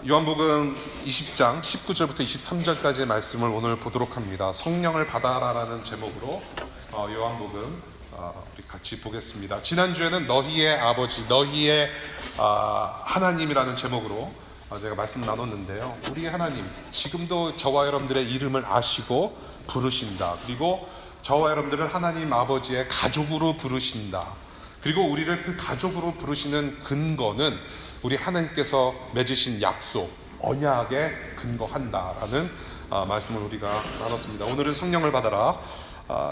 요한복음 20장 19절부터 23절까지의 말씀을 오늘 보도록 합니다. 성령을 받아라라는 제목으로 요한복음 우리 같이 보겠습니다. 지난주에는 너희의 아버지, 너희의 하나님이라는 제목으로 제가 말씀 나눴는데요. 우리의 하나님, 지금도 저와 여러분들의 이름을 아시고 부르신다. 그리고 저와 여러분들을 하나님 아버지의 가족으로 부르신다. 그리고 우리를 그 가족으로 부르시는 근거는 우리 하나님께서 맺으신 약속, 언약에 근거한다라는 말씀을 우리가 나눴습니다. 오늘은 성령을 받아라.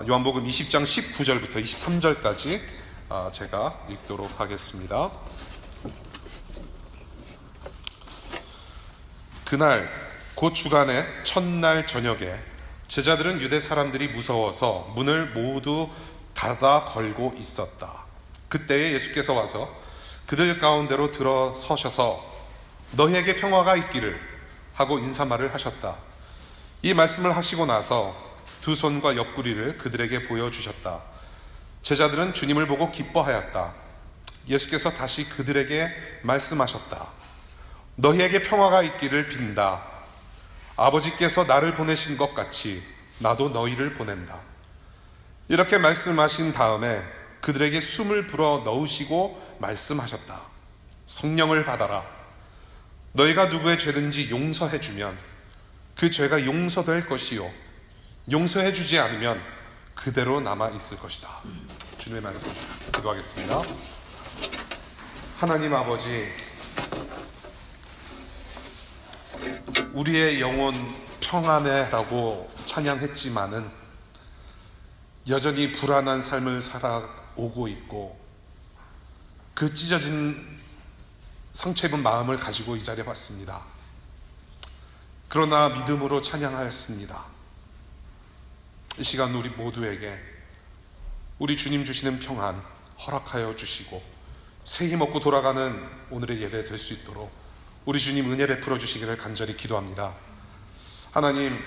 요한복음 20장 19절부터 23절까지 제가 읽도록 하겠습니다. 그날 곧 주간의 첫날 저녁에 제자들은 유대 사람들이 무서워서 문을 모두 닫아 걸고 있었다. 그때에 예수께서 와서 그들 가운데로 들어서셔서 너희에게 평화가 있기를 하고 인사말을 하셨다. 이 말씀을 하시고 나서 두 손과 옆구리를 그들에게 보여주셨다. 제자들은 주님을 보고 기뻐하였다. 예수께서 다시 그들에게 말씀하셨다. 너희에게 평화가 있기를 빈다. 아버지께서 나를 보내신 것 같이 나도 너희를 보낸다. 이렇게 말씀하신 다음에 그들에게 숨을 불어 넣으시고 말씀하셨다. 성령을 받아라. 너희가 누구의 죄든지 용서해주면 그 죄가 용서될 것이요 용서해주지 않으면 그대로 남아있을 것이다. 주님의 말씀 기도하겠습니다. 하나님 아버지, 우리의 영혼 평안해라고 찬양했지만은 여전히 불안한 삶을 살아오고 있고 그 찢어진 상처 입은 마음을 가지고 이 자리에 왔습니다. 그러나 믿음으로 찬양하였습니다. 이 시간 우리 모두에게 우리 주님 주시는 평안 허락하여 주시고 새 힘 얻고 돌아가는 오늘의 예배 될 수 있도록 우리 주님 은혜 베풀어 주시기를 간절히 기도합니다. 하나님,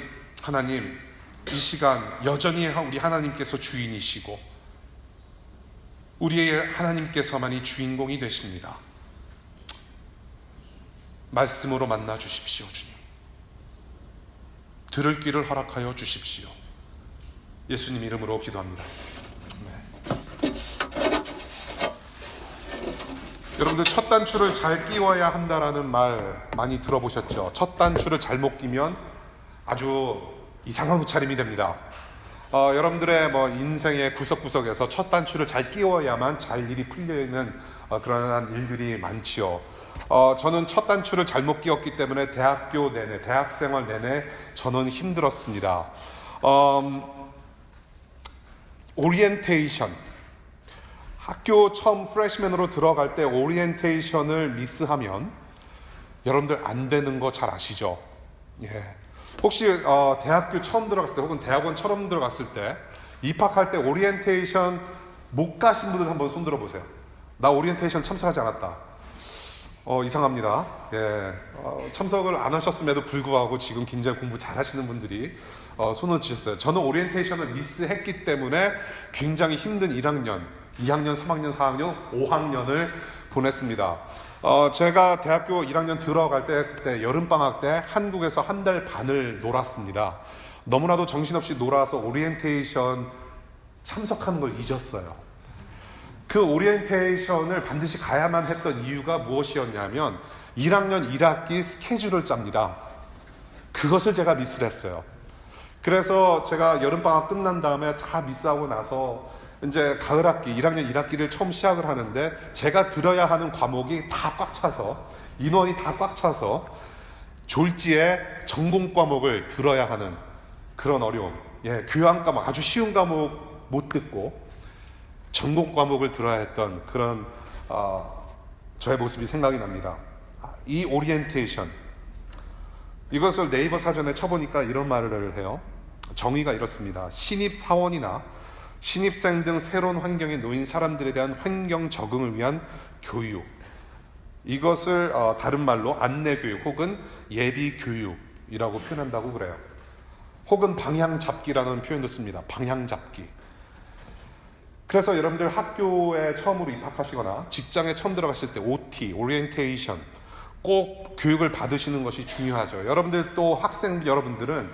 이 시간 여전히 우리 하나님께서 주인이시고 우리의 하나님께서만이 주인공이 되십니다. 말씀으로 만나 주십시오. 주님, 들을 귀를 허락하여 주십시오. 예수님 이름으로 기도합니다. 여러분들 첫 단추를 잘 끼워야 한다라는 말 많이 들어보셨죠? 첫 단추를 잘못 끼면 아주 이상한 옷차림이 됩니다. 여러분들의 인생의 구석구석에서 첫 단추를 잘 끼워야만 잘 일이 풀리는 그러한 일들이 많지요. 저는 첫 단추를 잘못 끼웠기 때문에 대학교 내내, 대학생활 내내 저는 힘들었습니다. 오리엔테이션, 학교 처음 프레시맨으로 들어갈 때 오리엔테이션을 미스하면 여러분들 안 되는 거 잘 아시죠? 예. 혹시 대학교 처음 들어갔을 때 혹은 대학원 처음 들어갔을 때 입학할 때 오리엔테이션 못 가신 분들 한번 손 들어보세요. 나 오리엔테이션 참석하지 않았다. 이상합니다. 예. 참석을 안 하셨음에도 불구하고 지금 굉장히 공부 잘 하시는 분들이 손을 드셨어요. 저는 오리엔테이션을 미스했기 때문에 굉장히 힘든 1학년, 2학년, 3학년, 4학년, 5학년을 보냈습니다. 제가 대학교 1학년 들어갈 때 그때 여름방학 때 한국에서 한 달 반을 놀았습니다. 너무나도 정신없이 놀아서 오리엔테이션 참석하는 걸 잊었어요. 그 오리엔테이션을 반드시 가야만 했던 이유가 무엇이었냐면 1학년 1학기 스케줄을 짭니다. 그것을 제가 미스를 했어요. 그래서 제가 여름방학 끝난 다음에 다 미스하고 나서 이제 가을학기 1학년 1학기를 처음 시작을 하는데 제가 들어야 하는 과목이 다 꽉 차서 인원이 다 꽉 차서 졸지에 전공 과목을 들어야 하는 그런 어려움. 예, 교양 과목 아주 쉬운 과목 못 듣고 전공 과목을 들어야 했던 그런 저의 모습이 생각이 납니다. 이 오리엔테이션, 이것을 네이버 사전에 쳐보니까 이런 말을 해요. 정의가 이렇습니다. 신입 사원이나 신입생 등 새로운 환경에 놓인 사람들에 대한 환경 적응을 위한 교육, 이것을 다른 말로 안내교육 혹은 예비교육이라고 표현한다고 그래요. 혹은 방향잡기라는 표현도 씁니다. 방향잡기. 그래서 여러분들 학교에 처음으로 입학하시거나 직장에 처음 들어가실 때 OT, 오리엔테이션, 꼭 교육을 받으시는 것이 중요하죠. 여러분들 또 학생 여러분들은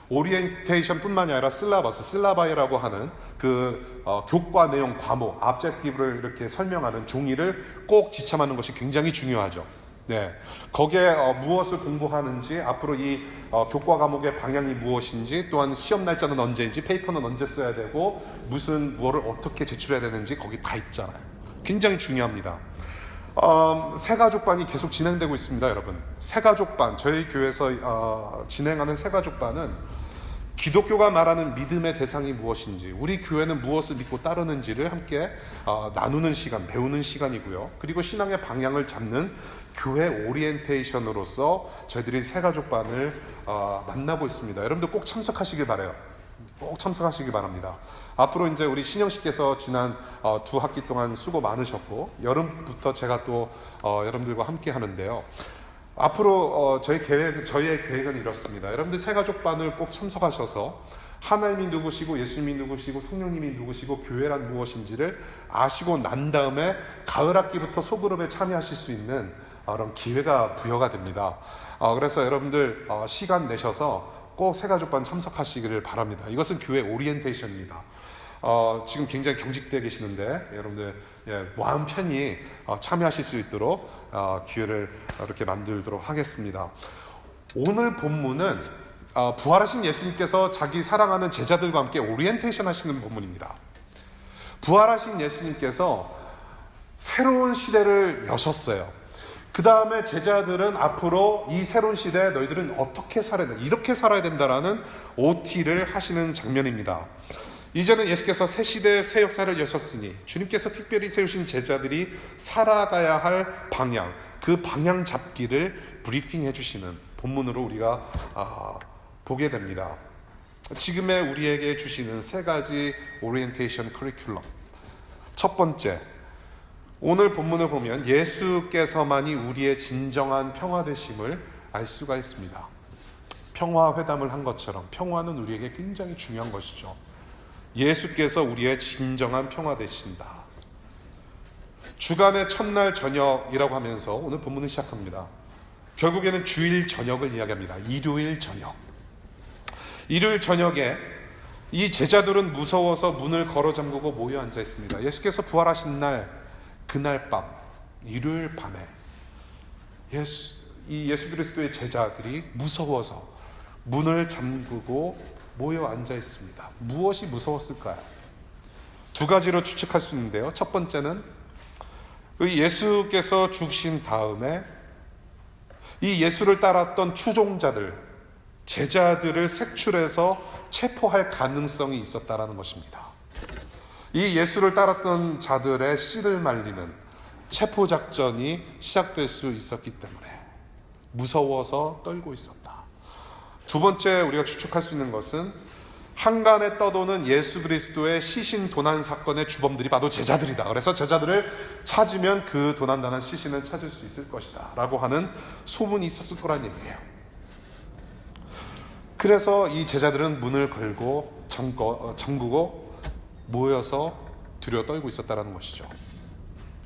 오리엔테이션뿐만이 아니라 슬라바이라고 하는 교과 내용 과목, objective를 이렇게 설명하는 종이를 꼭 지참하는 것이 굉장히 중요하죠. 네, 거기에 무엇을 공부하는지, 앞으로 이 교과 과목의 방향이 무엇인지, 또한 시험 날짜는 언제인지, 페이퍼는 언제 써야 되고, 뭐를 어떻게 제출해야 되는지 거기 다 있잖아요. 굉장히 중요합니다. 새가족반이 계속 진행되고 있습니다, 여러분. 새가족반, 저희 교회에서 진행하는 새가족반은 기독교가 말하는 믿음의 대상이 무엇인지, 우리 교회는 무엇을 믿고 따르는지를 함께 나누는 시간, 배우는 시간이고요. 그리고 신앙의 방향을 잡는 교회 오리엔테이션으로서 저희들이 새가족반을 만나고 있습니다. 여러분들 꼭 참석하시길 바라요. 꼭 참석하시기 바랍니다. 앞으로 이제 우리 신영 씨께서 지난 2학기 동안 수고 많으셨고, 여름부터 제가 또 여러분들과 함께 하는데요. 앞으로 저희의 계획은 이렇습니다. 여러분들 새가족반을 꼭 참석하셔서 하나님이 누구시고, 예수님이 누구시고, 성령님이 누구시고, 교회란 무엇인지를 아시고 난 다음에 가을 학기부터 소그룹에 참여하실 수 있는 그런 기회가 부여가 됩니다. 그래서 여러분들 시간 내셔서 꼭 새가족반 참석하시기를 바랍니다. 이것은 교회 오리엔테이션입니다. 지금 굉장히 경직되어 계시는데 여러분들 마음 편히 참여하실 수 있도록 기회를 이렇게 만들도록 하겠습니다. 오늘 본문은 부활하신 예수님께서 자기 사랑하는 제자들과 함께 오리엔테이션 하시는 본문입니다. 부활하신 예수님께서 새로운 시대를 여셨어요. 그 다음에 제자들은 앞으로 이 새로운 시대에 너희들은 어떻게 살아야 된다, 이렇게 살아야 된다라는 OT를 하시는 장면입니다. 이제는 예수께서 새 시대의 새 역사를 여셨으니 주님께서 특별히 세우신 제자들이 살아가야 할 방향, 그 방향 잡기를 브리핑 해주시는 본문으로 우리가 보게 됩니다. 지금의 우리에게 주시는 세 가지 오리엔테이션 커리큘럼. 첫 번째, 오늘 본문을 보면 예수께서만이 우리의 진정한 평화 되심을 알 수가 있습니다. 평화 회담을 한 것처럼 평화는 우리에게 굉장히 중요한 것이죠. 예수께서 우리의 진정한 평화 되신다. 주간의 첫날 저녁이라고 하면서 오늘 본문을 시작합니다. 결국에는 주일 저녁을 이야기합니다. 일요일 저녁. 일요일 저녁에 이 제자들은 무서워서 문을 걸어 잠그고 모여 앉아 있습니다. 예수께서 부활하신 날, 그날 밤, 일요일 밤에 예수 그리스도의 제자들이 무서워서 문을 잠그고 모여 앉아 있습니다. 무엇이 무서웠을까요? 두 가지로 추측할 수 있는데요. 첫 번째는 예수께서 죽으신 다음에 이 예수를 따랐던 추종자들, 제자들을 색출해서 체포할 가능성이 있었다라는 것입니다. 이 예수를 따랐던 자들의 씨를 말리는 체포작전이 시작될 수 있었기 때문에 무서워서 떨고 있었다. 두 번째 우리가 추측할 수 있는 것은 한간에 떠도는 예수 그리스도의 시신 도난 사건의 주범들이 바로 제자들이다. 그래서 제자들을 찾으면 그 도난당한 시신을 찾을 수 있을 것이다 라고 하는 소문이 있었을 거란 얘기예요. 그래서 이 제자들은 문을 걸고 잠그고 모여서 두려워 떨고 있었다는 것이죠.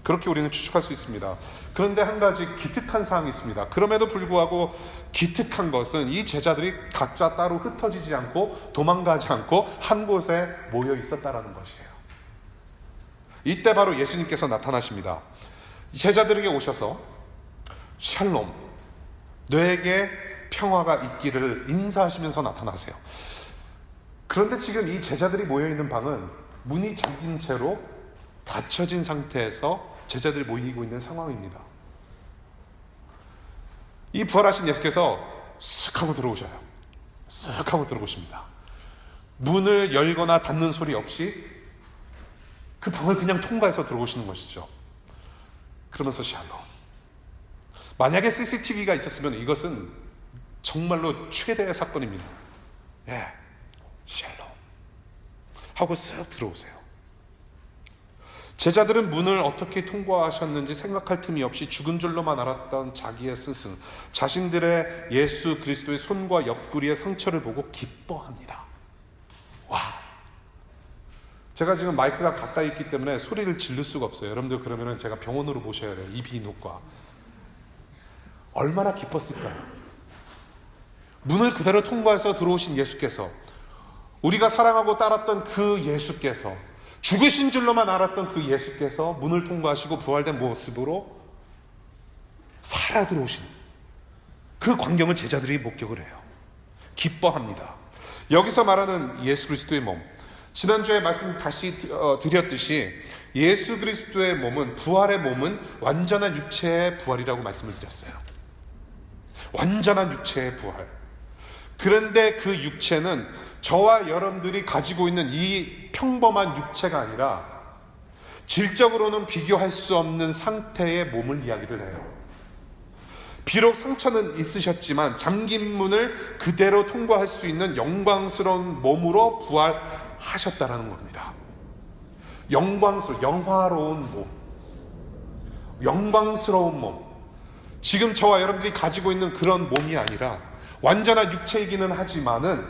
그렇게 우리는 추측할 수 있습니다. 그런데 한 가지 기특한 사항이 있습니다. 그럼에도 불구하고 기특한 것은 이 제자들이 각자 따로 흩어지지 않고 도망가지 않고 한 곳에 모여 있었다는 것이에요. 이때 바로 예수님께서 나타나십니다. 제자들에게 오셔서 샬롬, 너에게 평화가 있기를 인사하시면서 나타나세요. 그런데 지금 이 제자들이 모여있는 방은 문이 잠긴 채로 닫혀진 상태에서 제자들이 모이고 있는 상황입니다. 이 부활하신 예수께서 쓱 하고 들어오셔요. 쓱 하고 들어오십니다. 문을 열거나 닫는 소리 없이 그 방을 그냥 통과해서 들어오시는 것이죠. 그러면서 샬롬. 만약에 CCTV가 있었으면 이것은 정말로 최대의 사건입니다. 샬롬 하고 쓱 들어오세요. 제자들은 문을 어떻게 통과하셨는지 생각할 틈이 없이 죽은 줄로만 알았던 자기의 스승, 자신들의 예수 그리스도의 손과 옆구리의 상처를 보고 기뻐합니다. 와! 제가 지금 마이크가 가까이 있기 때문에 소리를 지를 수가 없어요. 여러분들 그러면 제가 병원으로 모셔야 돼요. 이비인후과. 얼마나 기뻤을까요? 문을 그대로 통과해서 들어오신 예수께서, 우리가 사랑하고 따랐던 그 예수께서, 죽으신 줄로만 알았던 그 예수께서 문을 통과하시고 부활된 모습으로 살아 들어오신 그 광경을 제자들이 목격을 해요. 기뻐합니다. 여기서 말하는 예수 그리스도의 몸, 지난주에 말씀 다시 드렸듯이 예수 그리스도의 몸은, 부활의 몸은 완전한 육체의 부활이라고 말씀을 드렸어요. 완전한 육체의 부활. 그런데 그 육체는 저와 여러분들이 가지고 있는 이 평범한 육체가 아니라 질적으로는 비교할 수 없는 상태의 몸을 이야기를 해요. 비록 상처는 있으셨지만 잠긴 문을 그대로 통과할 수 있는 영광스러운 몸으로 부활하셨다라는 겁니다. 영화로운 몸, 영광스러운 몸. 지금 저와 여러분들이 가지고 있는 그런 몸이 아니라 완전한 육체이기는 하지만은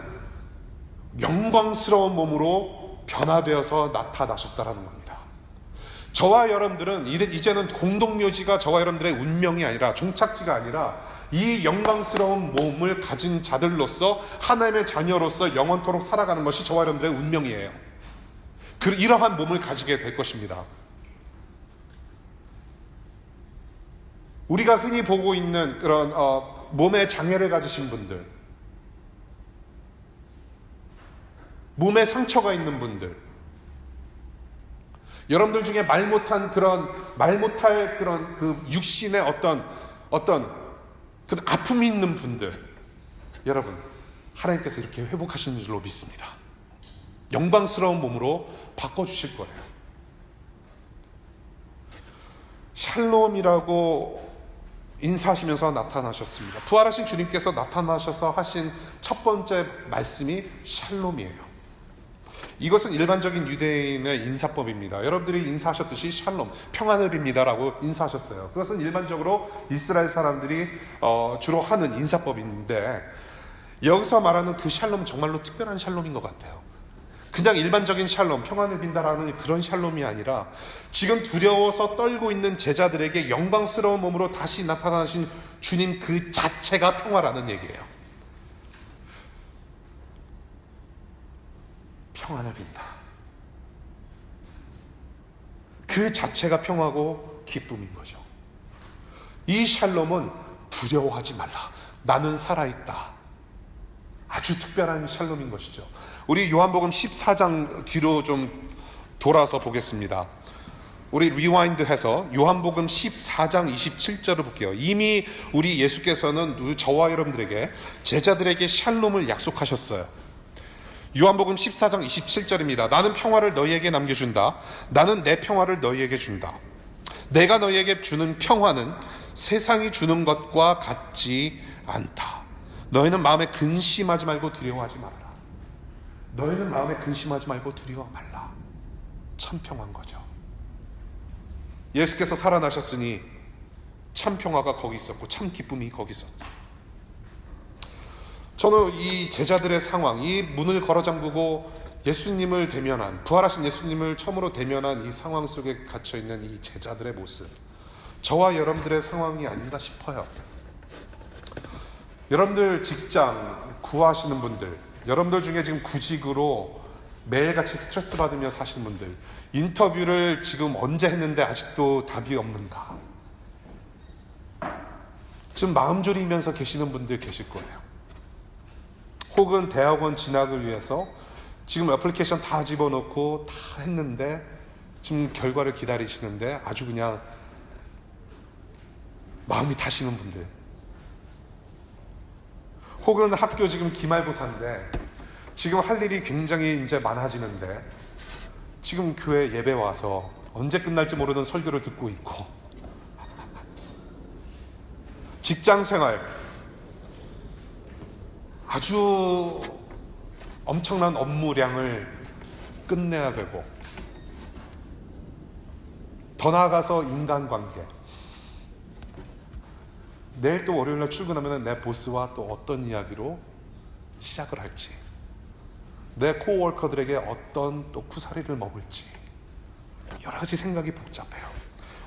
영광스러운 몸으로 변화되어서 나타나셨다라는 겁니다. 저와 여러분들은 이제는 공동묘지가 저와 여러분들의 운명이 아니라, 종착지가 아니라 이 영광스러운 몸을 가진 자들로서, 하나님의 자녀로서 영원토록 살아가는 것이 저와 여러분들의 운명이에요. 이러한 몸을 가지게 될 것입니다. 우리가 흔히 보고 있는 그런 몸에 장애를 가지신 분들, 몸에 상처가 있는 분들, 여러분들 중에 말 못할 그런 그 육신의 어떤 그 아픔이 있는 분들, 여러분, 하나님께서 이렇게 회복하시는 줄로 믿습니다. 영광스러운 몸으로 바꿔주실 거예요. 샬롬이라고 인사하시면서 나타나셨습니다. 부활하신 주님께서 나타나셔서 하신 첫 번째 말씀이 샬롬이에요. 이것은 일반적인 유대인의 인사법입니다. 여러분들이 인사하셨듯이 샬롬, 평안을 빕니다라고 인사하셨어요. 그것은 일반적으로 이스라엘 사람들이 주로 하는 인사법인데, 여기서 말하는 그 샬롬, 정말로 특별한 샬롬인 것 같아요. 그냥 일반적인 샬롬, 평안을 빈다라는 그런 샬롬이 아니라 지금 두려워서 떨고 있는 제자들에게 영광스러운 몸으로 다시 나타나신 주님 그 자체가 평화라는 얘기예요. 평안을 빈다. 그 자체가 평화고 기쁨인 거죠. 이 샬롬은 두려워하지 말라. 나는 살아있다. 아주 특별한 샬롬인 것이죠. 우리 요한복음 14장 뒤로 좀 돌아서 보겠습니다. 우리 리와인드해서 요한복음 14장 27절을 볼게요. 이미 우리 예수께서는 저와 여러분들에게, 제자들에게 샬롬을 약속하셨어요. 요한복음 14장 27절입니다. 나는 평화를 너희에게 남겨준다. 나는 내 평화를 너희에게 준다. 내가 너희에게 주는 평화는 세상이 주는 것과 같지 않다. 너희는 마음에 근심하지 말고 두려워하지 말아라. 너희는 마음에 근심하지 말고 두려워 말라. 참 평화인 거죠. 예수께서 살아나셨으니 참 평화가 거기 있었고 참 기쁨이 거기 있었어요. 저는 이 제자들의 상황, 이 문을 걸어 잠그고 예수님을 대면한, 부활하신 예수님을 처음으로 대면한 이 상황 속에 갇혀있는 이 제자들의 모습, 저와 여러분들의 상황이 아닌가 싶어요. 여러분들 직장 구하시는 분들, 여러분들 중에 지금 구직으로 매일같이 스트레스 받으며 사시는 분들, 인터뷰를 지금 언제 했는데 아직도 답이 없는가, 지금 마음 졸이면서 계시는 분들 계실 거예요. 혹은 대학원 진학을 위해서 지금 애플리케이션 다 집어넣고 다 했는데 지금 결과를 기다리시는데 아주 그냥 마음이 타시는 분들, 혹은 학교 지금 기말고사인데 지금 할 일이 굉장히 이제 많아지는데 지금 교회 예배 와서 언제 끝날지 모르는 설교를 듣고 있고, 직장 생활 아주 엄청난 업무량을 끝내야 되고, 더 나아가서 인간관계, 내일 또 월요일날 출근하면 내 보스와 또 어떤 이야기로 시작을 할지, 내 코워커들에게 어떤 또 쿠사리를 먹을지, 여러 가지 생각이 복잡해요.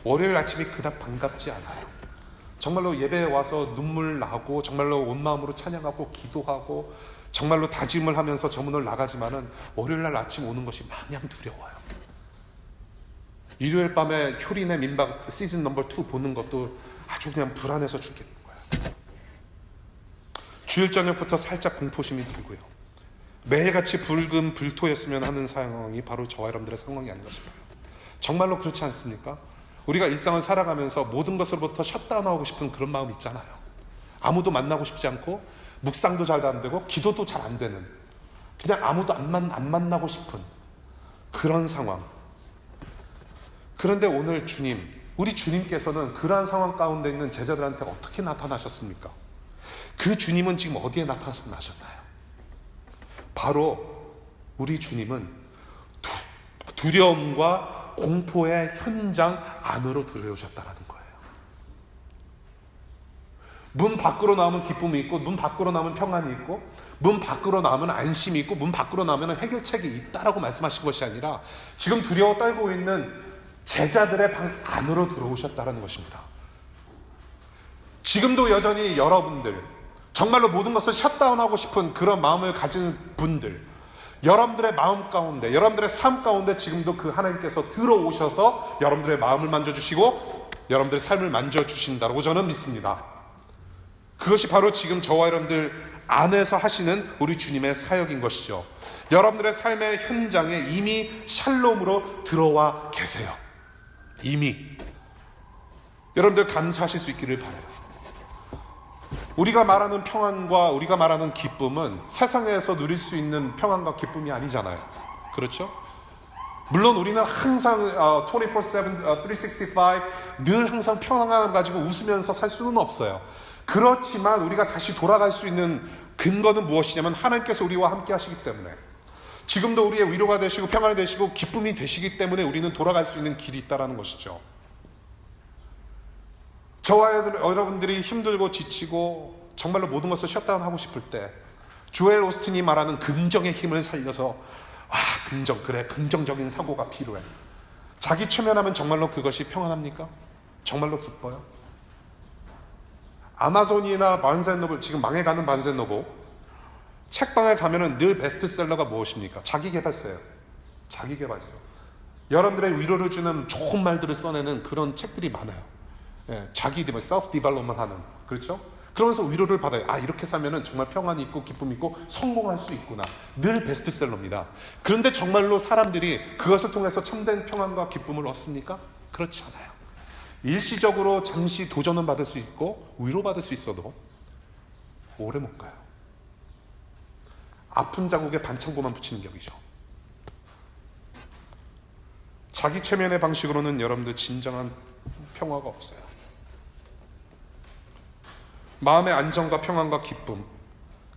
월요일 아침이 그닥 반갑지 않아요. 정말로 예배에 와서 눈물 나고 정말로 온 마음으로 찬양하고 기도하고 정말로 다짐을 하면서 저 문을 나가지만은 월요일날 아침 오는 것이 마냥 두려워요. 일요일 밤에 효린의 민박 시즌 넘버 2 보는 것도 아주 그냥 불안해서 죽겠는 거예요. 주일 저녁부터 살짝 공포심이 들고요. 매일같이 붉은 불토였으면 하는 상황이 바로 저와 여러분들의 상황이 아닌가 싶어요. 정말로 그렇지 않습니까? 우리가 일상을 살아가면서 모든 것으로부터 셧다운하고 싶은 그런 마음 있잖아요. 아무도 만나고 싶지 않고 묵상도 잘 안 되고 기도도 잘 안 되는, 그냥 아무도 안 만나고 싶은 그런 상황. 그런데 오늘 우리 주님께서는 그러한 상황 가운데 있는 제자들한테 어떻게 나타나셨습니까? 그 주님은 지금 어디에 나타나셨나요? 바로 우리 주님은 두려움과 공포의 현장 안으로 들어오셨다는 거예요. 문 밖으로 나오면 기쁨이 있고, 문 밖으로 나오면 평안이 있고, 문 밖으로 나오면 안심이 있고, 문 밖으로 나오면 해결책이 있다라고 말씀하신 것이 아니라 지금 두려워 떨고 있는 제자들의 방 안으로 들어오셨다는 것입니다. 지금도 여전히 여러분들, 정말로 모든 것을 셧다운하고 싶은 그런 마음을 가진 분들, 여러분들의 마음 가운데, 여러분들의 삶 가운데 지금도 그 하나님께서 들어오셔서 여러분들의 마음을 만져주시고 여러분들의 삶을 만져주신다고 저는 믿습니다. 그것이 바로 지금 저와 여러분들 안에서 하시는 우리 주님의 사역인 것이죠. 여러분들의 삶의 현장에 이미 샬롬으로 들어와 계세요. 이미. 여러분들 감사하실 수 있기를 바라요. 우리가 말하는 평안과 우리가 말하는 기쁨은 세상에서 누릴 수 있는 평안과 기쁨이 아니잖아요. 그렇죠? 물론 우리는 항상 24/7, 365 늘 항상 평안을 가지고 웃으면서 살 수는 없어요. 그렇지만 우리가 다시 돌아갈 수 있는 근거는 무엇이냐면 하나님께서 우리와 함께 하시기 때문에, 지금도 우리의 위로가 되시고 평안이 되시고 기쁨이 되시기 때문에 우리는 돌아갈 수 있는 길이 있다는 것이죠. 저와 여러분들이 힘들고 지치고 정말로 모든 것을 셧다운하고 싶을 때 조엘 오스틴이 말하는 긍정의 힘을 살려서 긍정, 그래, 긍정적인 사고가 필요해. 자기 최면하면 정말로 그것이 평안합니까? 정말로 기뻐요? 아마존이나 바른스앤노블, 지금 망해가는 바른스앤노블 책방에 가면은 늘 베스트셀러가 무엇입니까? 자기계발서예요. 자기계발서. 여러분들의 위로를 주는 좋은 말들을 써내는 그런 책들이 많아요. 자기 self development 하는, 그렇죠? 그러면서 위로를 받아요. 이렇게 살면은 정말 평안이 있고 기쁨이 있고 성공할 수 있구나. 늘 베스트셀러입니다. 그런데 정말로 사람들이 그것을 통해서 참된 평안과 기쁨을 얻습니까? 그렇지 않아요. 일시적으로 잠시 도전은 받을 수 있고 위로받을 수 있어도 오래 못 가요. 아픈 자국에 반창고만 붙이는 격이죠. 자기 최면의 방식으로는 여러분들 진정한 평화가 없어요. 마음의 안정과 평안과 기쁨,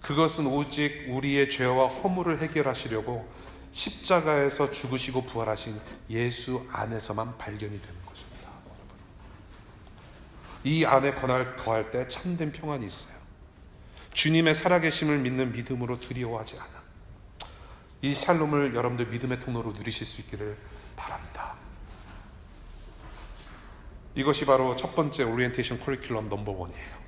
그것은 오직 우리의 죄와 허물을 해결하시려고 십자가에서 죽으시고 부활하신 예수 안에서만 발견이 되는 것입니다. 이 안에 거할 때 참된 평안이 있어요. 주님의 살아계심을 믿는 믿음으로 두려워하지 않아. 이 샬롬을 여러분들 믿음의 통로로 누리실 수 있기를 바랍니다. 이것이 바로 첫 번째 오리엔테이션 커리큘럼 넘버 1이에요.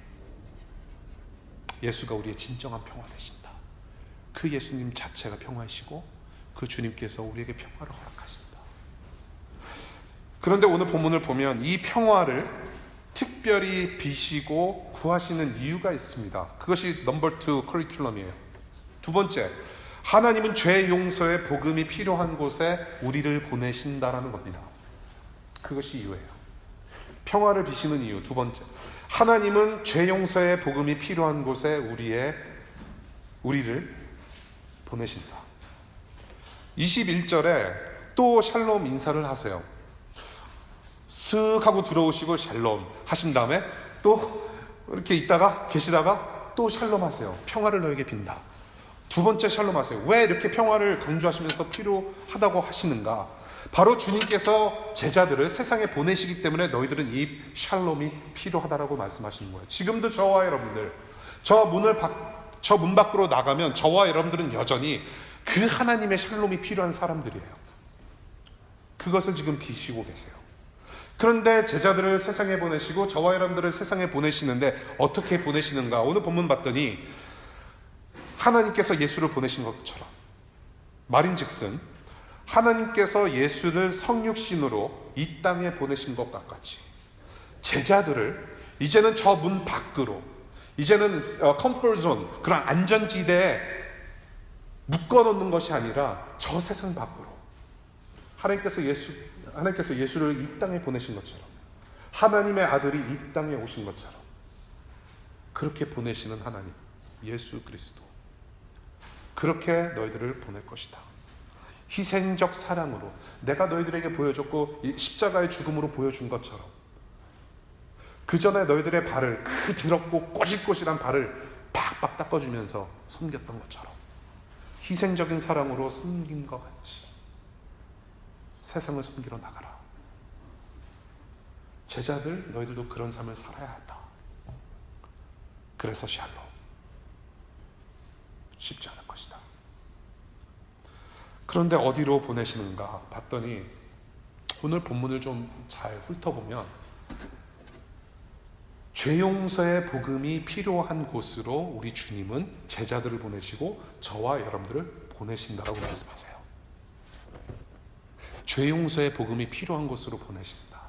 예수가 우리의 진정한 평화 되신다. 그 예수님 자체가 평화이시고 그 주님께서 우리에게 평화를 허락하신다. 그런데 오늘 본문을 보면 이 평화를 특별히 비시고 구하시는 이유가 있습니다. 그것이 넘버 2 커리큘럼이에요. 두 번째, 하나님은 죄 용서의 복음이 필요한 곳에 우리를 보내신다라는 겁니다. 그것이 이유예요. 평화를 비시는 이유 두 번째, 하나님은 죄 용서의 복음이 필요한 곳에 우리를 보내신다. 21절에 또 샬롬 인사를 하세요. 슥 하고 들어오시고 샬롬 하신 다음에 또 이렇게 있다가 계시다가 또 샬롬 하세요. 평화를 너에게 빈다. 두 번째 샬롬 하세요. 왜 이렇게 평화를 강조하시면서 필요하다고 하시는가? 바로 주님께서 제자들을 세상에 보내시기 때문에 너희들은 이 샬롬이 필요하다라고 말씀하시는 거예요. 지금도 저와 여러분들, 저 문 밖으로 나가면 저와 여러분들은 여전히 그 하나님의 샬롬이 필요한 사람들이에요. 그것을 지금 비시고 계세요. 그런데 제자들을 세상에 보내시고 저와 여러분들을 세상에 보내시는데 어떻게 보내시는가? 오늘 본문 봤더니 하나님께서 예수를 보내신 것처럼, 말인즉슨 하나님께서 예수를 성육신으로 이 땅에 보내신 것과 같이 제자들을 이제는 저 문 밖으로, 이제는 컴포트 존, 그런 안전지대에 묶어놓는 것이 아니라 저 세상 밖으로 하나님께서 예수를 이 땅에 보내신 것처럼, 하나님의 아들이 이 땅에 오신 것처럼 그렇게 보내시는 하나님, 예수 그리스도, 그렇게 너희들을 보낼 것이다. 희생적 사랑으로 내가 너희들에게 보여줬고 십자가의 죽음으로 보여준 것처럼, 그 전에 너희들의 발을, 그 더럽고 꼬실꼬실한 발을 팍팍 닦아주면서 섬겼던 것처럼 희생적인 사랑으로 섬긴 것 같이 세상을 섬기러 나가라. 제자들, 너희들도 그런 삶을 살아야 한다. 그래서 샬롬, 쉽지 않을 것이다. 그런데 어디로 보내시는가 봤더니 오늘 본문을 좀 잘 훑어보면 죄 용서의 복음이 필요한 곳으로 우리 주님은 제자들을 보내시고 저와 여러분들을 보내신다라고 말씀하세요. 죄 용서의 복음이 필요한 곳으로 보내신다.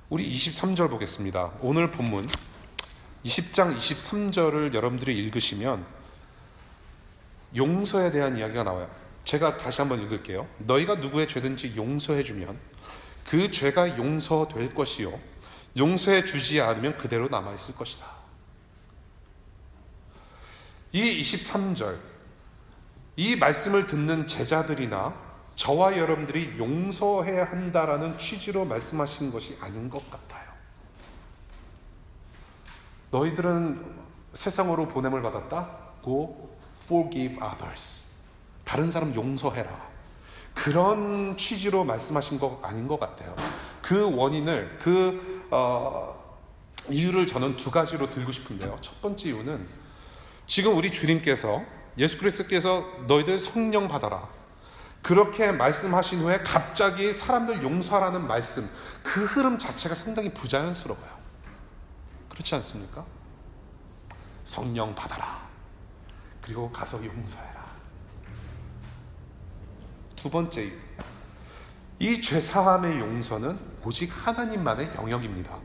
우리 23절 보겠습니다. 오늘 본문 20장 23절을 여러분들이 읽으시면 용서에 대한 이야기가 나와요. 제가 다시 한번 읽을게요. 너희가 누구의 죄든지 용서해주면 그 죄가 용서될 것이요, 용서해 주지 않으면 그대로 남아있을 것이다. 이 23절, 이 말씀을 듣는 제자들이나 저와 여러분들이 용서해야 한다라는 취지로 말씀하신 것이 아닌 것 같아요. 너희들은 세상으로 보냄을 받았다. Go forgive others. 다른 사람 용서해라. 그런 취지로 말씀하신 것 아닌 것 같아요. 그 원인을, 이유를 저는 두 가지로 들고 싶은데요. 첫 번째 이유는 지금 우리 주님께서, 예수 그리스도께서 너희들 성령 받아라, 그렇게 말씀하신 후에 갑자기 사람들 용서하라는 말씀, 그 흐름 자체가 상당히 부자연스러워요. 그렇지 않습니까? 성령 받아라, 그리고 가서 용서해라. 두 번째, 이 죄사함의 용서는 오직 하나님만의 영역입니다.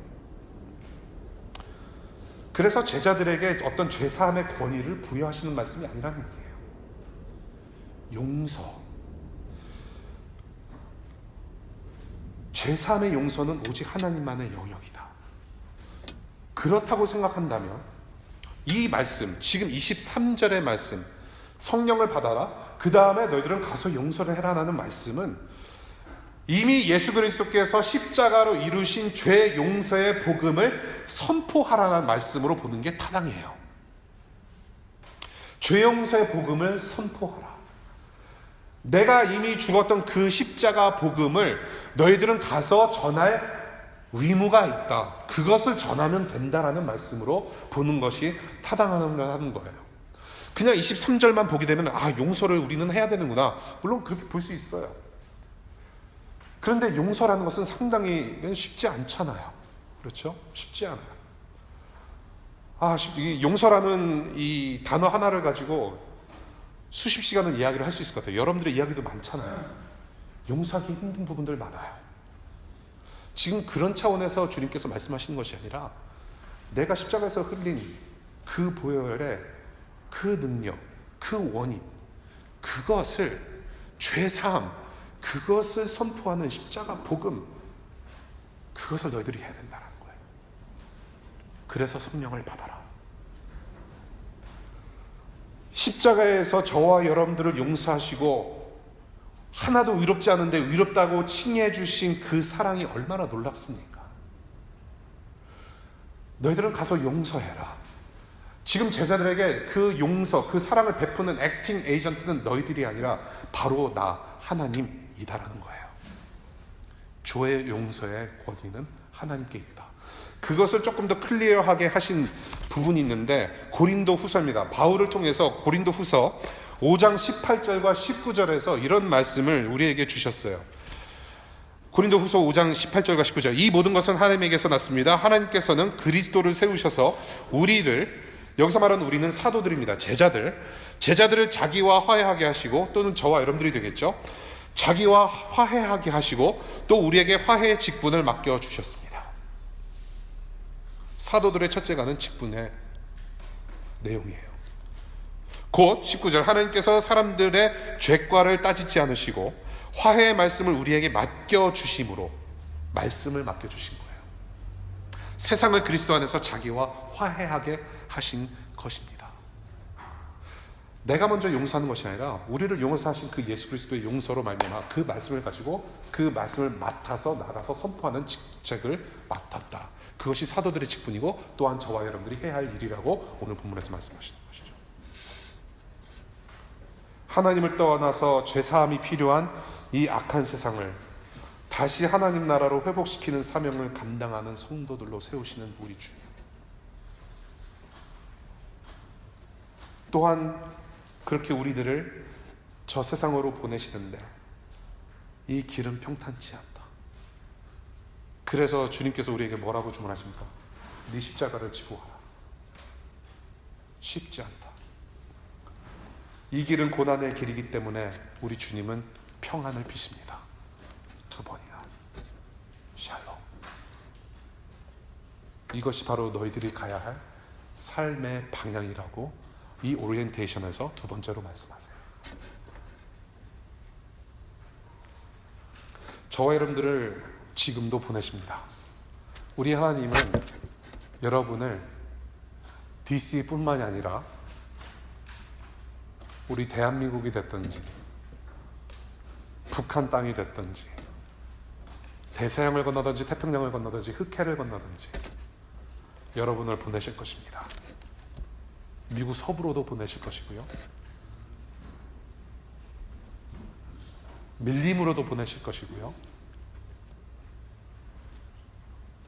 그래서 제자들에게 어떤 죄사함의 권위를 부여하시는 말씀이 아니라는 얘기예요. 용서, 죄사함의 용서는 오직 하나님만의 영역이다. 그렇다고 생각한다면 이 말씀, 지금 23절의 말씀, 성령을 받아라, 그 다음에 너희들은 가서 용서를 해라라는 말씀은 이미 예수 그리스도께서 십자가로 이루신 죄 용서의 복음을 선포하라는 말씀으로 보는 게 타당해요. 죄 용서의 복음을 선포하라. 내가 이미 죽었던 그 십자가 복음을 너희들은 가서 전할 의무가 있다. 그것을 전하면 된다라는 말씀으로 보는 것이 타당하는 거예요. 그냥 23절만 보게 되면 용서를 우리는 해야 되는구나. 물론 그렇게 볼 수 있어요. 그런데 용서라는 것은 상당히 쉽지 않잖아요. 그렇죠? 쉽지 않아요. 용서라는 이 단어 하나를 가지고 수십 시간을 이야기를 할 수 있을 것 같아요. 여러분들의 이야기도 많잖아요. 용서하기 힘든 부분들 많아요. 지금 그런 차원에서 주님께서 말씀하시는 것이 아니라 내가 십자가에서 흘린 그 보혈의 그 능력, 그 원인, 그것을, 죄사함, 그것을 선포하는 십자가 복음, 그것을 너희들이 해야 된다는 거예요. 그래서 성령을 받아라. 십자가에서 저와 여러분들을 용서하시고 하나도 의롭지 않은데 의롭다고 칭해 주신 그 사랑이 얼마나 놀랍습니까? 너희들은 가서 용서해라. 지금 제자들에게 그 용서, 그 사랑을 베푸는 액팅 에이전트는 너희들이 아니라 바로 나, 하나님이다라는 거예요. 죄의 용서의 권위는 하나님께 있다. 그것을 조금 더 클리어하게 하신 부분이 있는데 고린도 후서입니다. 바울을 통해서 고린도 후서 5장 18절과 19절에서 이런 말씀을 우리에게 주셨어요. 고린도후서 5장 18절과 19절, 이 모든 것은 하나님에게서 났습니다. 하나님께서는 그리스도를 세우셔서 우리를, 여기서 말하는 우리는 사도들입니다. 제자들을 자기와 화해하게 하시고, 또는 저와 여러분들이 되겠죠. 자기와 화해하게 하시고 또 우리에게 화해의 직분을 맡겨주셨습니다. 사도들의 첫째가는 직분의 내용이에요. 곧 19절, 하나님께서 사람들의 죄과를 따지지 않으시고 화해의 말씀을 우리에게 맡겨주심으로, 말씀을 맡겨주신 거예요. 세상을 그리스도 안에서 자기와 화해하게 하신 것입니다. 내가 먼저 용서하는 것이 아니라 우리를 용서하신 그 예수 그리스도의 용서로 말미암아 그 말씀을 가지고 그 말씀을 맡아서 나가서 선포하는 직책을 맡았다. 그것이 사도들의 직분이고 또한 저와 여러분들이 해야 할 일이라고 오늘 본문에서 말씀하시는 것이죠. 하나님을 떠나서 죄사함이 필요한 이 악한 세상을 다시 하나님 나라로 회복시키는 사명을 감당하는 성도들로 세우시는 우리 주님. 또한 그렇게 우리들을 저 세상으로 보내시는데 이 길은 평탄치 않다. 그래서 주님께서 우리에게 뭐라고 주문하십니까? 네 십자가를 지고 가라. 쉽지 않다. 이 길은 고난의 길이기 때문에 우리 주님은 평안을 비십니다. 2번이나 샬롬. 이것이 바로 너희들이 가야 할 삶의 방향이라고 이 오리엔테이션에서 2번째로 말씀하세요. 저와 여러분들을 지금도 보내십니다. 우리 하나님은 여러분을 DC뿐만이 아니라 우리 대한민국이 됐든지 북한 땅이 됐든지 대서양을 건너든지 태평양을 건너든지 흑해를 건너든지 여러분을 보내실 것입니다. 미국 서부로도 보내실 것이고요. 밀림으로도 보내실 것이고요.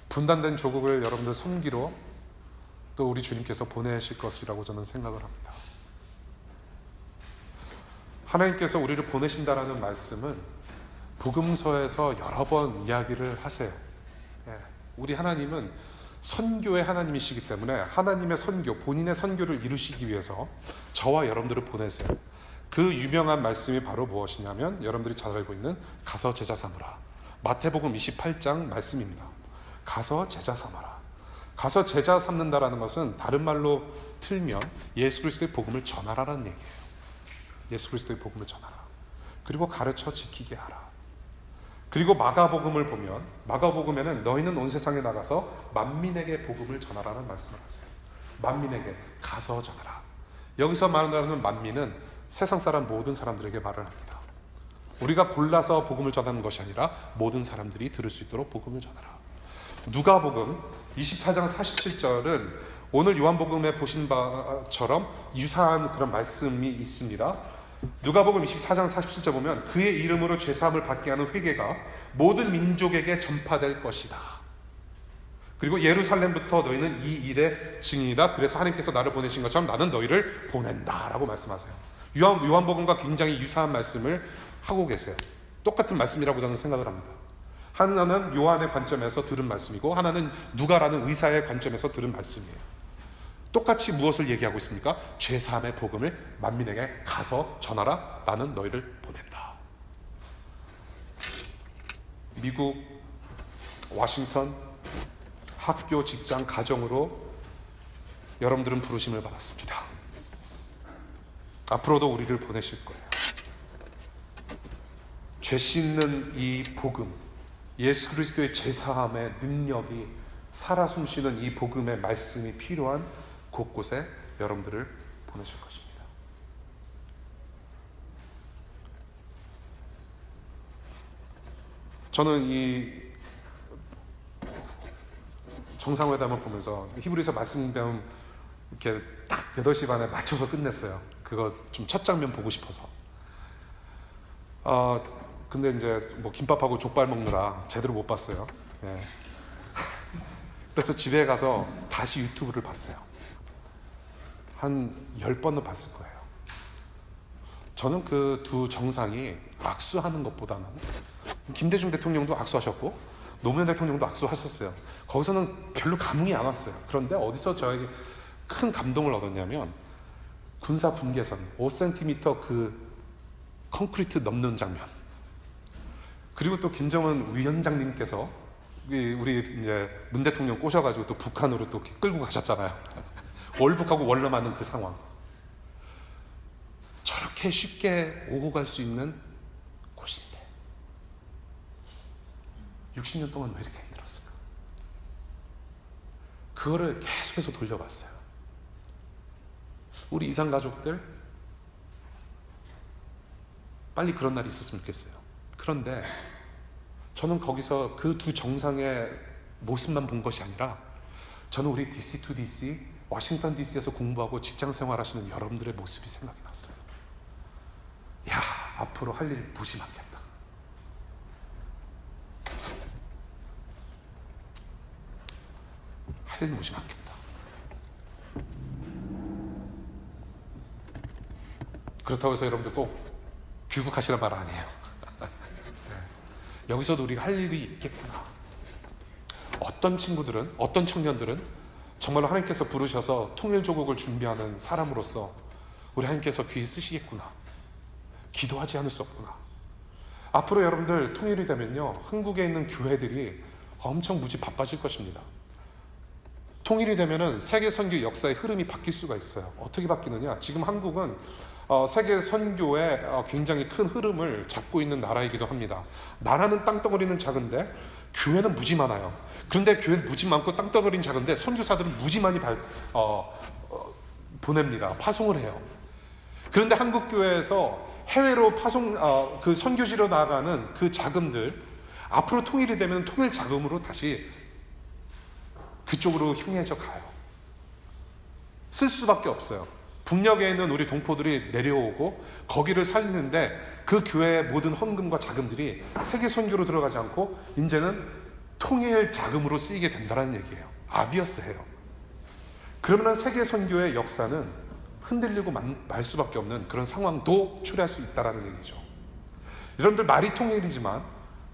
분단된 조국을 여러분들 섬기러 또 우리 주님께서 보내실 것이라고 저는 생각을 합니다. 하나님께서 우리를 보내신다라는 말씀은 복음서에서 여러 번 이야기를 하세요. 우리 하나님은 선교의 하나님이시기 때문에 하나님의 선교, 본인의 선교를 이루시기 위해서 저와 여러분들을 보내세요. 그 유명한 말씀이 바로 무엇이냐면 여러분들이 잘 알고 있는 가서 제자 삼으라. 마태복음 28장 말씀입니다. 가서 제자 삼아라. 가서 제자 삼는다라는 것은 다른 말로 틀면 예수 그리스도의 복음을 전하라는 얘기예요. 예수 그리스도의 복음을 전하라. 그리고 가르쳐 지키게 하라. 그리고 마가복음을 보면 마가복음에는 너희는 온 세상에 나가서 만민에게 복음을 전하라는 말씀을 하세요. 만민에게 가서 전하라. 여기서 말하는 만민은 세상 사람 모든 사람들에게 말을 합니다. 우리가 골라서 복음을 전하는 것이 아니라 모든 사람들이 들을 수 있도록 복음을 전하라. 누가복음 24장 47절은 오늘 요한복음에 보신 바처럼 유사한 그런 말씀이 있습니다. 누가복음 24장 47절 보면 그의 이름으로 죄사함을 받게 하는 회개가 모든 민족에게 전파될 것이다. 그리고 예루살렘부터 너희는 이 일의 증인이다. 그래서 하나님께서 나를 보내신 것처럼 나는 너희를 보낸다 라고 말씀하세요. 요한복음과 굉장히 유사한 말씀을 하고 계세요. 똑같은 말씀이라고 저는 생각을 합니다. 하나는 요한의 관점에서 들은 말씀이고 하나는 누가라는 의사의 관점에서 들은 말씀이에요. 똑같이 무엇을 얘기하고 있습니까? 죄사함의 복음을 만민에게 가서 전하라. 나는 너희를 보낸다. 미국, 워싱턴, 학교, 직장, 가정으로 여러분들은 부르심을 받았습니다. 앞으로도 우리를 보내실 거예요. 죄 씻는 이 복음, 예수 그리스도의 죄사함의 능력이 살아 숨쉬는 이 복음의 말씀이 필요한 곳곳에 여러분들을 보내실 것입니다. 저는 이 정상회담을 보면서 히브리서 말씀 배움 이렇게 딱 8시 반에 맞춰서 끝냈어요. 그거 좀 첫 장면 보고 싶어서. 근데 이제 뭐 김밥하고 족발 먹느라 제대로 못 봤어요. 예. 그래서 집에 가서 다시 유튜브를 봤어요. 한 10번은 봤을 거예요. 저는 그 두 정상이 악수하는 것보다는 김대중 대통령도 악수하셨고 노무현 대통령도 악수하셨어요. 거기서는 별로 감흥이 안 왔어요. 그런데 어디서 저에게 큰 감동을 얻었냐면 군사 분계선 5cm 그 콘크리트 넘는 장면, 그리고 또 김정은 위원장님께서 우리 이제 문 대통령 꼬셔가지고 또 북한으로 또 끌고 가셨잖아요. 월북하고 월남하는 그 상황. 저렇게 쉽게 오고 갈 수 있는 곳인데 60년 동안 왜 이렇게 힘들었을까? 그거를 계속해서 돌려봤어요. 우리 이산 가족들 빨리 그런 날이 있었으면 좋겠어요. 그런데 저는 거기서 그 두 정상의 모습만 본 것이 아니라 저는 우리 DC to DC, 워싱턴 DC에서 공부하고 직장 생활하시는 여러분들의 모습이 생각이 났어요. 야, 앞으로 할 일 무지 많겠다. 할 일 무지 많겠다. 그렇다고 해서 여러분들 꼭 귀국하시란 말 아니에요. 네. 여기서도 우리가 할 일이 있겠구나. 어떤 친구들은, 어떤 청년들은 정말로 하나님께서 부르셔서 통일조국을 준비하는 사람으로서 우리 하나님께서 귀에 쓰시겠구나. 기도하지 않을 수 없구나. 앞으로 여러분들 통일이 되면요, 한국에 있는 교회들이 엄청 무지 바빠질 것입니다. 통일이 되면은 세계 선교 역사의 흐름이 바뀔 수가 있어요. 어떻게 바뀌느냐? 지금 한국은 세계 선교의 굉장히 큰 흐름을 잡고 있는 나라이기도 합니다. 나라는 땅덩어리는 작은데 교회는 무지 많아요. 그런데 교회는 무지 많고 땅덩어리는 작은데 선교사들은 무지 많이 보냅니다. 파송을 해요. 그런데 한국 교회에서 해외로 그 선교지로 나가는 그 자금들, 앞으로 통일이 되면 통일 자금으로 다시 그쪽으로 향해져 가요. 쓸 수밖에 없어요. 북녘에 있는 우리 동포들이 내려오고 거기를 살리는데 그 교회의 모든 헌금과 자금들이 세계 선교로 들어가지 않고 이제는 통일 자금으로 쓰이게 된다는 얘기예요. 아비어스해요. 그러면 세계 선교의 역사는 흔들리고 말 수밖에 없는 그런 상황도 초래할 수 있다는 얘기죠. 여러분들 말이 통일이지만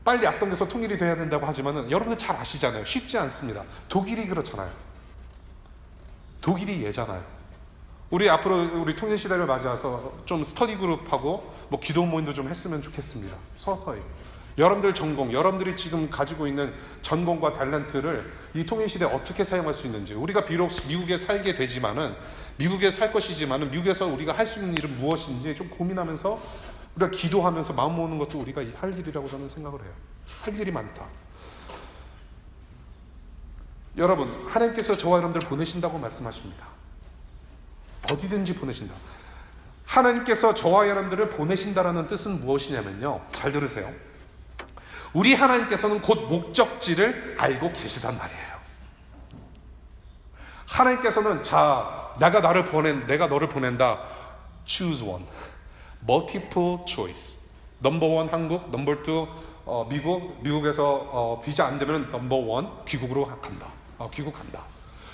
빨리 앞당겨서 통일이 돼야 된다고 하지만은 여러분들 잘 아시잖아요. 쉽지 않습니다. 독일이 그렇잖아요. 독일이 예잖아요. 우리 앞으로 우리 통일 시대를 맞이해서 좀 스터디 그룹하고 뭐 기도 모임도 좀 했으면 좋겠습니다. 서서히 여러분들 전공, 여러분들이 지금 가지고 있는 전공과 탤런트를 이 통일 시대에 어떻게 사용할 수 있는지, 우리가 비록 미국에 살게 되지만은 미국에 살 것이지만은 미국에서 우리가 할 수 있는 일은 무엇인지 좀 고민하면서 우리가 기도하면서 마음 모으는 것도 우리가 할 일이라고 저는 생각을 해요. 할 일이 많다. 여러분, 하나님께서 저와 여러분들 보내신다고 말씀하십니다. 어디든지 보내신다. 하나님께서 저와 여러분들을 보내신다라는 뜻은 무엇이냐면요, 잘 들으세요. 우리 하나님께서는 곧 목적지를 알고 계시단 말이에요. 하나님께서는 내가 너를 보낸다. Choose one. Multiple choice. 넘버 원 한국, 넘버 투 미국에서 비자 안 되면 넘버 원 귀국으로 간다. 귀국한다.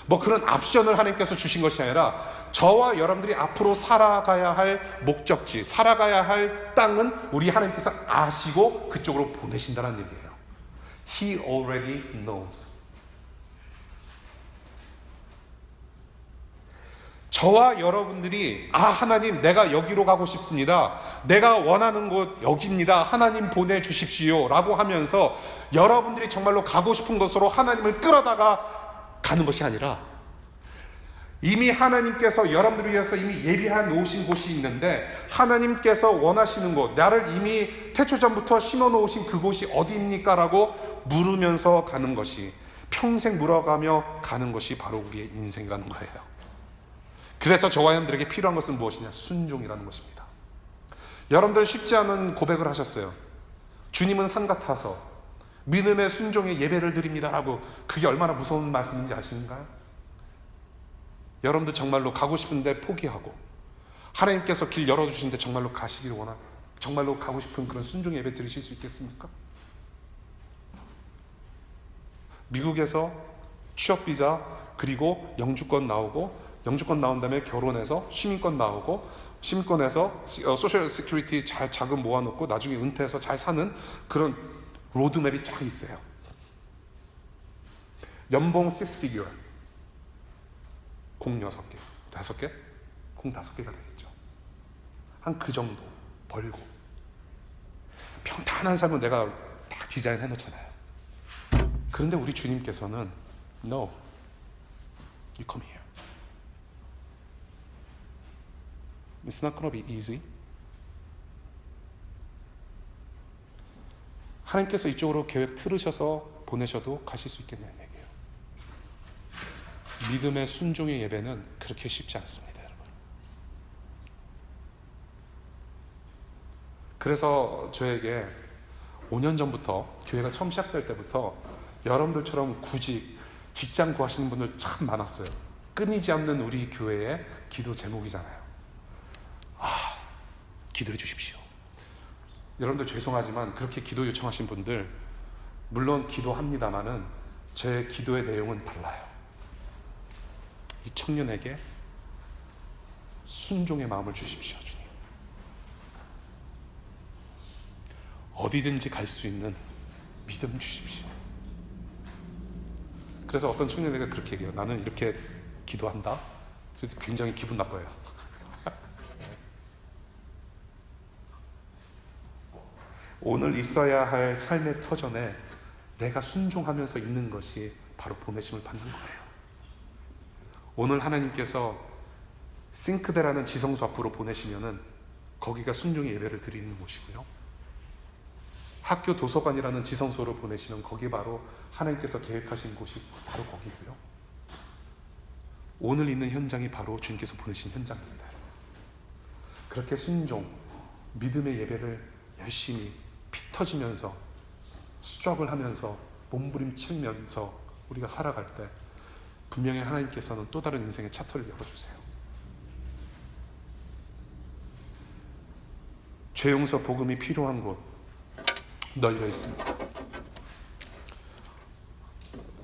뭐 그런 옵션을 하나님께서 주신 것이 아니라 저와 여러분들이 앞으로 살아가야 할 목적지, 살아가야 할 땅은 우리 하나님께서 아시고 그쪽으로 보내신다는 얘기예요. He already knows. 저와 여러분들이 하나님, 내가 여기로 가고 싶습니다. 내가 원하는 곳 여기입니다. 하나님 보내주십시오 라고 하면서 여러분들이 정말로 가고 싶은 곳으로 하나님을 끌어다가 가는 것이 아니라 이미 하나님께서 여러분들을 위해서 이미 예비해 놓으신 곳이 있는데, 하나님께서 원하시는 곳, 나를 이미 태초전부터 심어 놓으신 그곳이 어디입니까? 라고 물으면서 가는 것이, 평생 물어가며 가는 것이 바로 우리의 인생이라는 거예요. 그래서 저와 여러분들에게 필요한 것은 무엇이냐? 순종이라는 것입니다. 여러분들 쉽지 않은 고백을 하셨어요. 주님은 산 같아서 믿음의 순종의 예배를 드립니다라고. 그게 얼마나 무서운 말씀인지 아시는가요? 여러분들 정말로 가고 싶은데 포기하고 하나님께서 길 열어주시는데 정말로 가시기를 원하고 정말로 가고 싶은 그런 순종 예배 드리실 수 있겠습니까? 미국에서 취업 비자, 그리고 영주권 나오고, 영주권 나온 다음에 결혼해서 시민권 나오고, 시민권에서 소셜 시큐리티 잘 자금 모아놓고 나중에 은퇴해서 잘 사는 그런 로드맵이 쫙 있어요. 연봉 6피규어, 공 6개, 5개? 공 5개가 되겠죠. 한 그 정도 벌고 평탄한 삶을 내가 다 디자인해 놓잖아요. 그런데 우리 주님께서는 No, you come here. It's not gonna be easy. 하나님께서 이쪽으로 계획 틀으셔서 보내셔도 가실 수 있겠냐는 얘기예요. 믿음의 순종의 예배는 그렇게 쉽지 않습니다, 여러분. 그래서 저에게 5년 전부터, 교회가 처음 시작될 때부터 여러분들처럼 구직, 직장 구하시는 분들 참 많았어요. 끊이지 않는 우리 교회의 기도 제목이잖아요. 기도해 주십시오. 여러분들 죄송하지만 그렇게 기도 요청하신 분들 물론 기도합니다마는 제 기도의 내용은 달라요. 이 청년에게 순종의 마음을 주십시오, 주님. 어디든지 갈 수 있는 믿음 주십시오. 그래서 어떤 청년에게 그렇게 얘기해요. 나는 이렇게 기도한다. 굉장히 기분 나빠요. 오늘 있어야 할 삶의 터전에 내가 순종하면서 있는 것이 바로 보내심을 받는 거예요. 오늘 하나님께서 싱크대라는 지성소 앞으로 보내시면은 거기가 순종의 예배를 드리는 곳이고요. 학교 도서관이라는 지성소로 보내시면 거기 바로 하나님께서 계획하신 곳이 바로 거기고요. 오늘 있는 현장이 바로 주님께서 보내신 현장입니다. 그렇게 순종, 믿음의 예배를 열심히 피 터지면서 수적을 하면서 몸부림치면서 우리가 살아갈 때 분명히 하나님께서는 또 다른 인생의 차터를 열어주세요. 죄 용서 복음이 필요한 곳 널려 있습니다.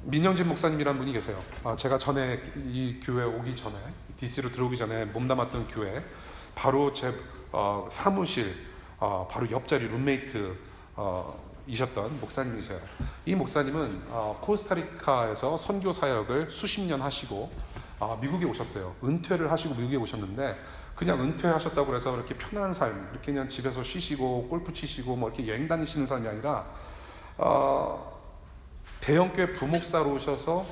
민영진 목사님이라는 분이 계세요. 제가 전에 이 교회 오기 전에 DC로 들어오기 전에 몸담았던 교회 바로 제 사무실 바로 옆자리 룸메이트 이셨던 목사님이세요. 이 목사님은 코스타리카에서 선교 사역을 수십 년 하시고 미국에 오셨어요. 은퇴를 하시고 미국에 오셨는데 그냥 은퇴하셨다고 해서 이렇게 편한 삶, 이렇게 그냥 집에서 쉬시고 골프 치시고 뭐 이렇게 여행 다니시는 삶이 아니라 대형교회 부목사로 오셔서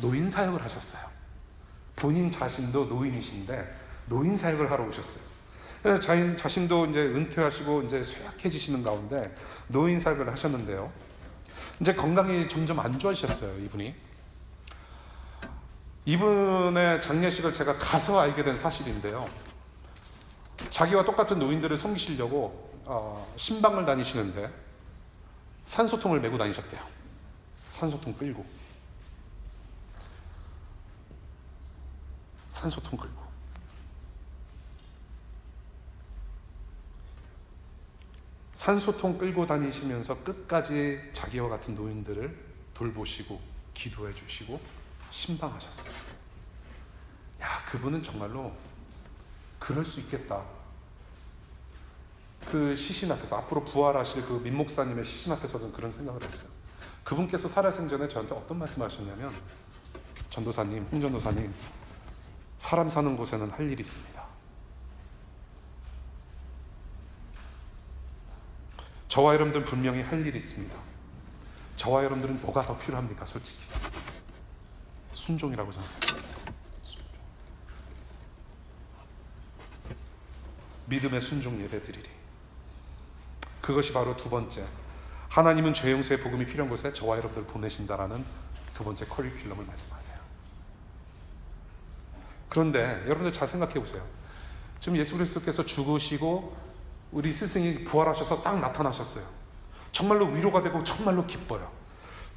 노인 사역을 하셨어요. 본인 자신도 노인이신데 노인 사역을 하러 오셨어요. 그래서 자신도 이제 은퇴하시고 이제 쇠약해지시는 가운데 노인 사역을 하셨는데요. 이제 건강이 점점 안 좋아지셨어요, 이분이. 이분의 장례식을 제가 가서 알게 된 사실인데요. 자기와 똑같은 노인들을 섬기시려고 신방을 다니시는데 산소통을 메고 다니셨대요. 산소통 끌고. 산소통 끌고. 산소통 끌고 다니시면서 끝까지 자기와 같은 노인들을 돌보시고 기도해 주시고 신방하셨어요. 야, 그분은 정말로 그럴 수 있겠다. 그 시신 앞에서 앞으로 부활하실 그 민 목사님의 시신 앞에서는 그런 생각을 했어요. 그분께서 살아생전에 저한테 어떤 말씀을 하셨냐면, 전도사님, 홍전도사님, 사람 사는 곳에는 할 일이 있습니다. 저와 여러분들은 분명히 할 일이 있습니다. 저와 여러분들은 뭐가 더 필요합니까? 솔직히 순종이라고 저는 생각합니다. 순종. 믿음의 순종 예배 드리리. 그것이 바로 두 번째, 하나님은 죄 용서의 복음이 필요한 곳에 저와 여러분들을 보내신다라는 두 번째 커리큘럼을 말씀하세요. 그런데 여러분들 잘 생각해 보세요. 지금 예수 그리스도께서 죽으시고 우리 스승이 부활하셔서 딱 나타나셨어요. 정말로 위로가 되고 정말로 기뻐요.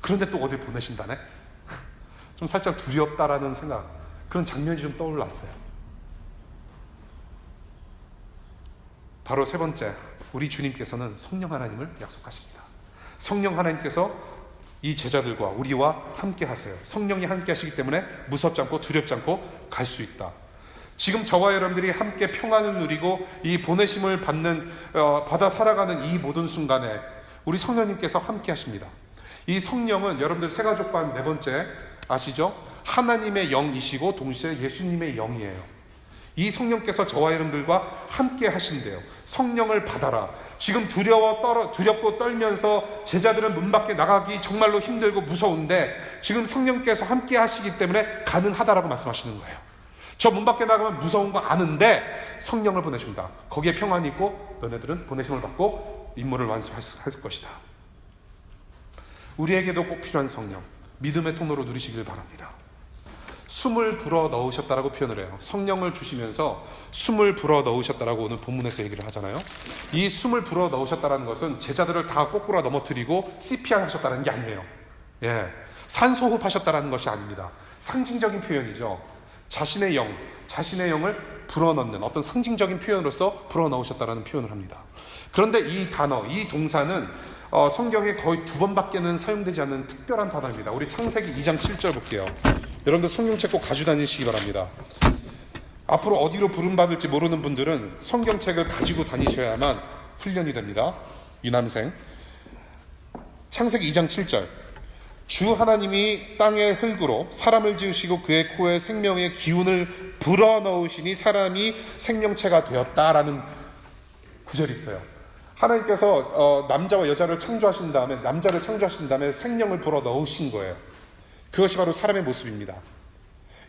그런데 또 어딜 보내신다네? 좀 살짝 두렵다라는 생각, 그런 장면이 좀 떠올랐어요. 바로 세 번째, 우리 주님께서는 성령 하나님을 약속하십니다. 성령 하나님께서 이 제자들과 우리와 함께 하세요. 성령이 함께 하시기 때문에 무섭지 않고 두렵지 않고 갈 수 있다. 지금 저와 여러분들이 함께 평안을 누리고 이 보내심을 받아 살아가는 이 모든 순간에 우리 성령님께서 함께 하십니다. 이 성령은 여러분들 세가족반 네 번째 아시죠? 하나님의 영이시고 동시에 예수님의 영이에요. 이 성령께서 저와 여러분들과 함께 하신대요. 성령을 받아라. 지금 두렵고 떨면서 제자들은 문 밖에 나가기 정말로 힘들고 무서운데 지금 성령께서 함께 하시기 때문에 가능하다라고 말씀하시는 거예요. 저 문 밖에 나가면 무서운 거 아는데 성령을 보내준다. 거기에 평안이 있고 너네들은 보내심을 받고 임무를 완수할 것이다. 우리에게도 꼭 필요한 성령, 믿음의 통로로 누리시길 바랍니다. 숨을 불어 넣으셨다라고 표현을 해요. 성령을 주시면서 숨을 불어 넣으셨다라고 오늘 본문에서 얘기를 하잖아요. 이 숨을 불어 넣으셨다라는 것은 제자들을 다 거꾸로 넘어뜨리고 CPR 하셨다는 게 아니에요. 예, 산소호흡 하셨다라는 것이 아닙니다. 상징적인 표현이죠. 자신의 영을 불어넣는 어떤 상징적인 표현으로서 불어넣으셨다라는 표현을 합니다. 그런데 이 단어, 이 동사는 성경에 거의 2번밖에는 사용되지 않는 특별한 단어입니다. 우리 창세기 2장 7절 볼게요. 여러분들 성경책 꼭 가지고 다니시기 바랍니다. 앞으로 어디로 부름받을지 모르는 분들은 성경책을 가지고 다니셔야만 훈련이 됩니다. 유남생. 창세기 2장 7절. 주 하나님이 땅의 흙으로 사람을 지으시고 그의 코에 생명의 기운을 불어넣으시니 사람이 생명체가 되었다라는 구절이 있어요. 하나님께서 남자와 여자를 창조하신 다음에 남자를 창조하신 다음에 생명을 불어넣으신 거예요. 그것이 바로 사람의 모습입니다.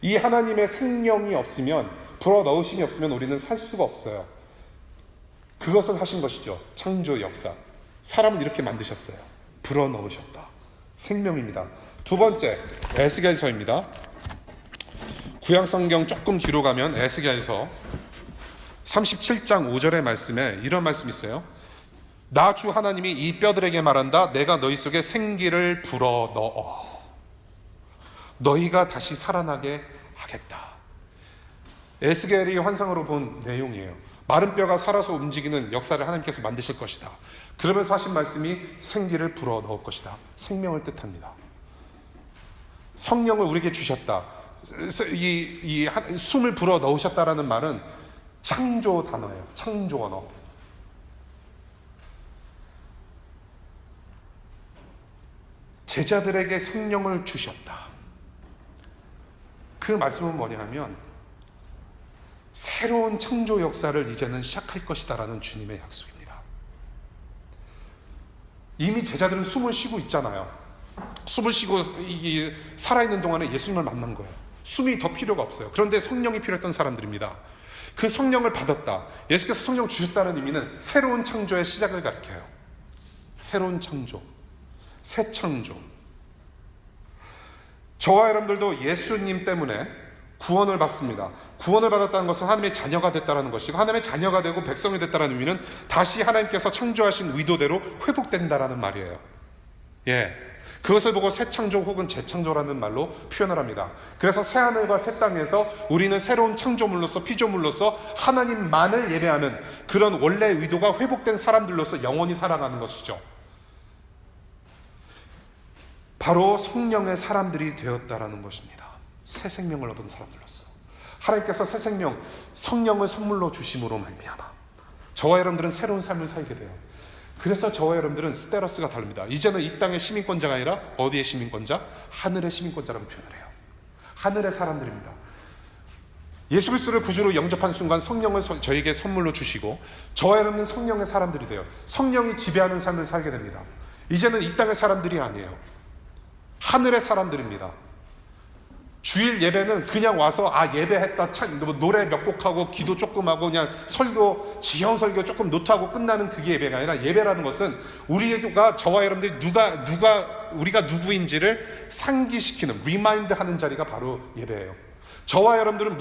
이 하나님의 생명이 없으면, 불어넣으심이 없으면 우리는 살 수가 없어요. 그것을 하신 것이죠. 창조 역사. 사람을 이렇게 만드셨어요. 불어넣으셨다. 생명입니다. 두 번째, 에스겔서입니다. 구약성경 조금 뒤로 가면 에스겔서 37장 5절의 말씀에 이런 말씀이 있어요. 나 주 하나님이 이 뼈들에게 말한다. 내가 너희 속에 생기를 불어넣어 너희가 다시 살아나게 하겠다. 에스겔이 환상으로 본 내용이에요. 마른 뼈가 살아서 움직이는 역사를 하나님께서 만드실 것이다. 그러면서 하신 말씀이 생기를 불어넣을 것이다. 생명을 뜻합니다. 성령을 우리에게 주셨다. 이 숨을 불어넣으셨다라는 말은 창조 단어예요. 창조 언어. 제자들에게 성령을 주셨다. 그 말씀은 뭐냐 하면 새로운 창조 역사를 이제는 시작할 것이다라는 주님의 약속입니다. 이미 제자들은 숨을 쉬고 있잖아요. 숨을 쉬고 살아있는 동안에 예수님을 만난 거예요. 숨이 더 필요가 없어요. 그런데 성령이 필요했던 사람들입니다. 그 성령을 받았다. 예수께서 성령 주셨다는 의미는 새로운 창조의 시작을 가리켜요. 새로운 창조, 새 창조. 저와 여러분들도 예수님 때문에 구원을 받습니다. 구원을 받았다는 것은 하나님의 자녀가 됐다는 것이고, 하나님의 자녀가 되고 백성이 됐다는 의미는 다시 하나님께서 창조하신 의도대로 회복된다라는 말이에요. 예, 그것을 보고 새 창조 혹은 재창조라는 말로 표현을 합니다. 그래서 새 하늘과 새 땅에서 우리는 새로운 창조물로서, 피조물로서 하나님만을 예배하는 그런 원래 의도가 회복된 사람들로서 영원히 살아가는 것이죠. 바로 성령의 사람들이 되었다라는 것입니다. 새 생명을 얻은 사람들로서 하나님께서 새 생명, 성령을 선물로 주심으로 말미암아 저와 여러분들은 새로운 삶을 살게 돼요. 그래서 저와 여러분들은 스테라스가 다릅니다. 이제는 이 땅의 시민권자가 아니라 어디의 시민권자? 하늘의 시민권자라고 표현을 해요. 하늘의 사람들입니다. 예수 그리스도를 구주로 영접한 순간 성령을 저에게 선물로 주시고 저와 여러분은 성령의 사람들이 돼요. 성령이 지배하는 삶을 살게 됩니다. 이제는 이 땅의 사람들이 아니에요. 하늘의 사람들입니다. 주일 예배는 그냥 와서 예배했다, 노래 몇 곡하고 기도 조금 하고 그냥 설교, 지형 설교 조금 노트하고 끝나는 그게 예배가 아니라, 예배라는 것은 우리가, 저와 여러분들이 우리가 누구인지를 상기시키는, 리마인드 하는 자리가 바로 예배예요. 저와 여러분들은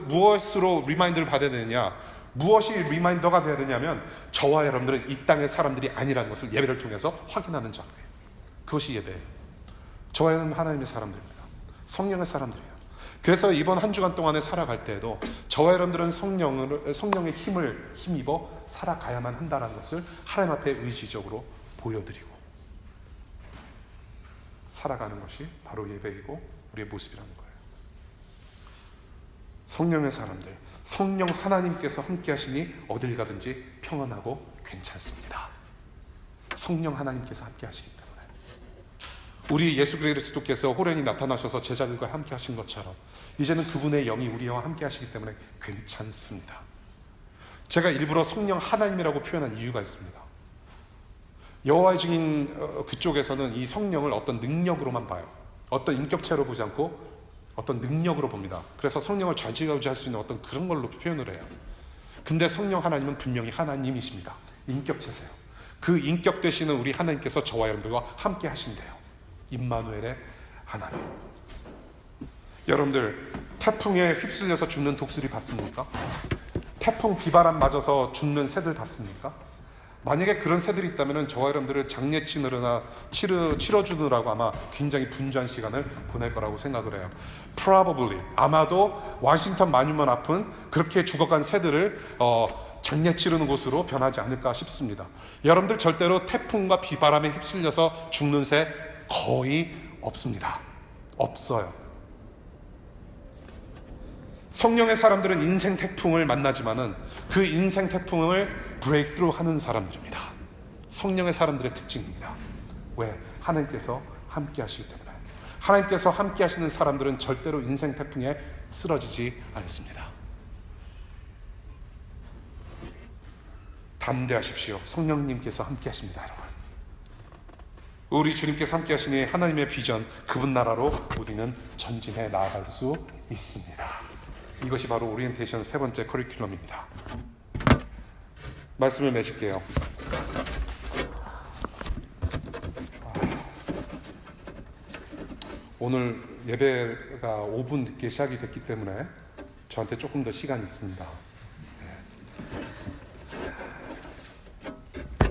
무엇으로 리마인드를 받아야 되느냐, 무엇이 리마인더가 되어야 되냐면 저와 여러분들은 이 땅의 사람들이 아니라는 것을 예배를 통해서 확인하는 자리예요. 그것이 예배예요. 저와 여러분은 하나님의 사람들입니다. 성령의 사람들이에요. 그래서 이번 한 주간 동안에 살아갈 때에도 저와 여러분들은 성령의 힘입어 살아가야만 한다는 것을 하나님 앞에 의지적으로 보여드리고 살아가는 것이 바로 예배이고 우리의 모습이라는 거예요. 성령의 사람들, 성령 하나님께서 함께 하시니 어딜 가든지 평안하고 괜찮습니다. 성령 하나님께서 함께 하시기 때문에. 우리 예수 그리스도께서 호련히 나타나셔서 제자들과 함께 하신 것처럼 이제는 그분의 영이 우리와 함께 하시기 때문에 괜찮습니다. 제가 일부러 성령 하나님이라고 표현한 이유가 있습니다. 여호와의 증인 그쪽에서는 이 성령을 어떤 능력으로만 봐요. 어떤 인격체로 보지 않고 어떤 능력으로 봅니다. 그래서 성령을 좌지우지할 수 있는 어떤 그런 걸로 표현을 해요. 근데 성령 하나님은 분명히 하나님이십니다. 인격체세요. 그 인격 되시는 우리 하나님께서 저와 여러분들과 함께 하신대요. 임마누엘의 하나님. 여러분들 태풍에 휩쓸려서 죽는 독수리 봤습니까? 태풍 비바람 맞아서 죽는 새들 봤습니까? 만약에 그런 새들이 있다면 저와 여러분들을 장례 치러주느라고 아마 굉장히 분주한 시간을 보낼 거라고 생각을 해요. Probably 아마도 워싱턴 마뉴먼 앞은 그렇게 죽어간 새들을 장례 치르는 곳으로 변하지 않을까 싶습니다. 여러분들 절대로 태풍과 비바람에 휩쓸려서 죽는 새 거의 없습니다. 없어요. 성령의 사람들은 인생 태풍을 만나지만은 그 인생 태풍을 브레이크트루 하는 사람들입니다. 성령의 사람들의 특징입니다. 왜? 하나님께서 함께 하시기 때문에. 하나님께서 함께 하시는 사람들은 절대로 인생 태풍에 쓰러지지 않습니다. 담대하십시오. 성령님께서 함께 하십니다, 여러분. 우리 주님께서 함께 하시니 하나님의 비전, 그분 나라로 우리는 전진해 나아갈 수 있습니다. 이것이 바로 오리엔테이션 세 번째 커리큘럼입니다. 말씀을 맺을게요. 오늘 예배가 5분 늦게 시작이 됐기 때문에 저한테 조금 더 시간이 있습니다.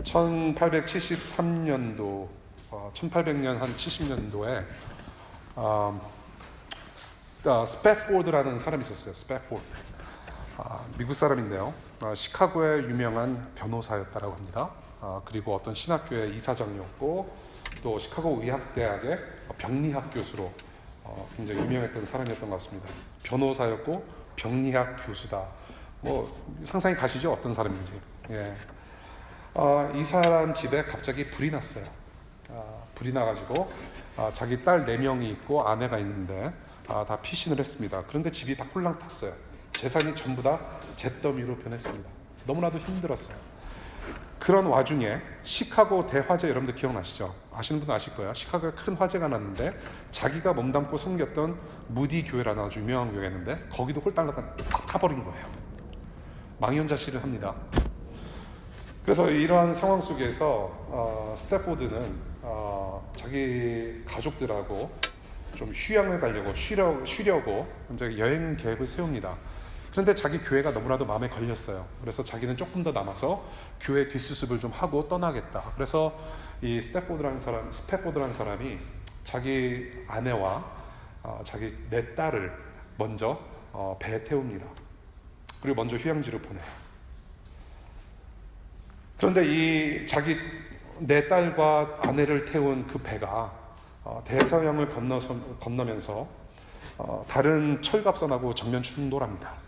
1873년도 1800년 한 70년도에 스패포드라는 사람이 있었어요. 스패포드. 미국 사람인데요. 시카고의 유명한 변호사였다고 합니다. 그리고 어떤 신학교의 이사장이었고 또 시카고 의학대학의 병리학 교수로 굉장히 유명했던 사람이었던 것 같습니다. 변호사였고 병리학 교수다. 뭐 상상이 가시죠? 어떤 사람인지. 예. 이 사람 집에 갑자기 불이 났어요. 불이 나가지고 자기 딸 4명이 있고 아내가 있는데 다 피신을 했습니다. 그런데 집이 다 홀랑 탔어요. 재산이 전부 다 잿더미로 변했습니다. 너무나도 힘들었어요. 그런 와중에 시카고 대화재, 여러분들 기억나시죠? 아시는 분은 아실 거예요. 시카고에 큰 화재가 났는데 자기가 몸담고 섬겼던 무디 교회라는 아주 유명한 교회가 있는데 거기도 홀딱 타버린 거예요. 망연자실을 합니다. 그래서 이러한 상황 속에서 스태포드는 자기 가족들하고 좀 휴양을 가려고 쉬려고 이제 여행 계획을 세웁니다. 그런데 자기 교회가 너무나도 마음에 걸렸어요. 그래서 자기는 조금 더 남아서 교회 뒷수습을 좀 하고 떠나겠다. 그래서 이 스태포드라는 사람이 자기 아내와 자기 4딸을 먼저 배에 태웁니다. 그리고 먼저 휴양지로 보내요. 그런데 이 자기 4딸과 아내를 태운 그 배가 대서양을 건너면서 다른 철갑선하고 정면 충돌합니다.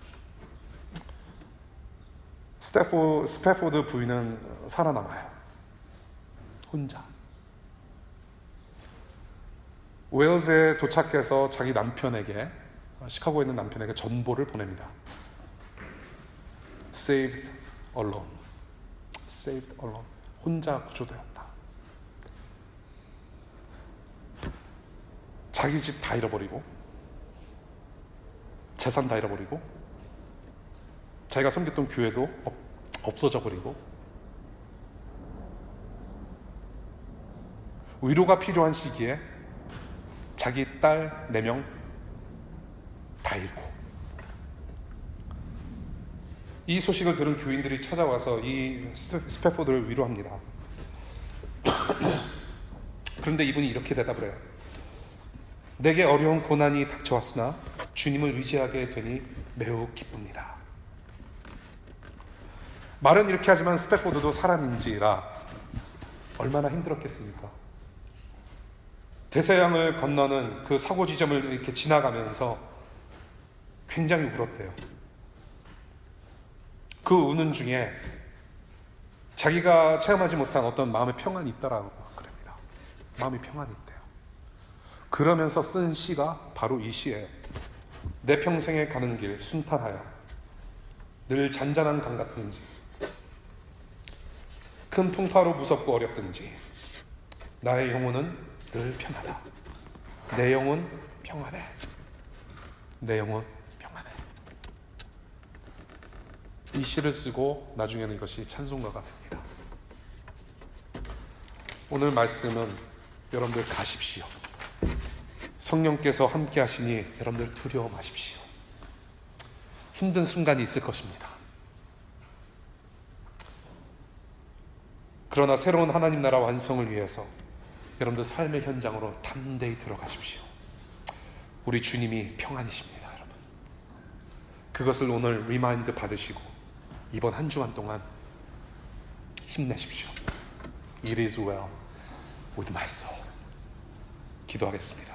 스패포드 부인은 살아남아요. 혼자. 웨일즈에 도착해서 자기 남편에게, 시카고에 있는 남편에게 전보를 보냅니다. Saved alone. Saved alone. 혼자 구조되었다. 자기 집 다 잃어버리고 재산 다 잃어버리고 자기가 섬겼던 교회도 없어져 버리고 위로가 필요한 시기에 자기 딸 4명 다 잃고 이 소식을 들은 교인들이 찾아와서 이 스패포드를 위로합니다. 그런데 이분이 이렇게 대답을 해요. 내게 어려운 고난이 닥쳐왔으나 주님을 의지하게 되니 매우 기쁩니다. 말은 이렇게 하지만 스패포드도 사람인지라 얼마나 힘들었겠습니까? 대서양을 건너는 그 사고 지점을 이렇게 지나가면서 굉장히 울었대요. 그 우는 중에 자기가 체험하지 못한 어떤 마음의 평안이 있다라고 그럽니다. 마음의 평안이 있대요. 그러면서 쓴 시가 바로 이 시예요. 내 평생에 가는 길 순탄하여 늘 잔잔한 강 같은지 큰 풍파로 무섭고 어렵든지 나의 영혼은 늘 편하다. 내 영혼 평안해. 내 영혼 평안해. 이 시를 쓰고 나중에는 이것이 찬송가가 됩니다. 오늘 말씀은 여러분들 가십시오. 성령께서 함께 하시니 여러분들 두려워 마십시오. 힘든 순간이 있을 것입니다. 그러나 새로운 하나님 나라 완성을 위해서 여러분들 삶의 현장으로 담대히 들어가십시오. 우리 주님이 평안이십니다, 여러분. 그것을 오늘 리마인드 받으시고 이번 한 주간 동안 힘내십시오. It is well with my soul. 기도하겠습니다.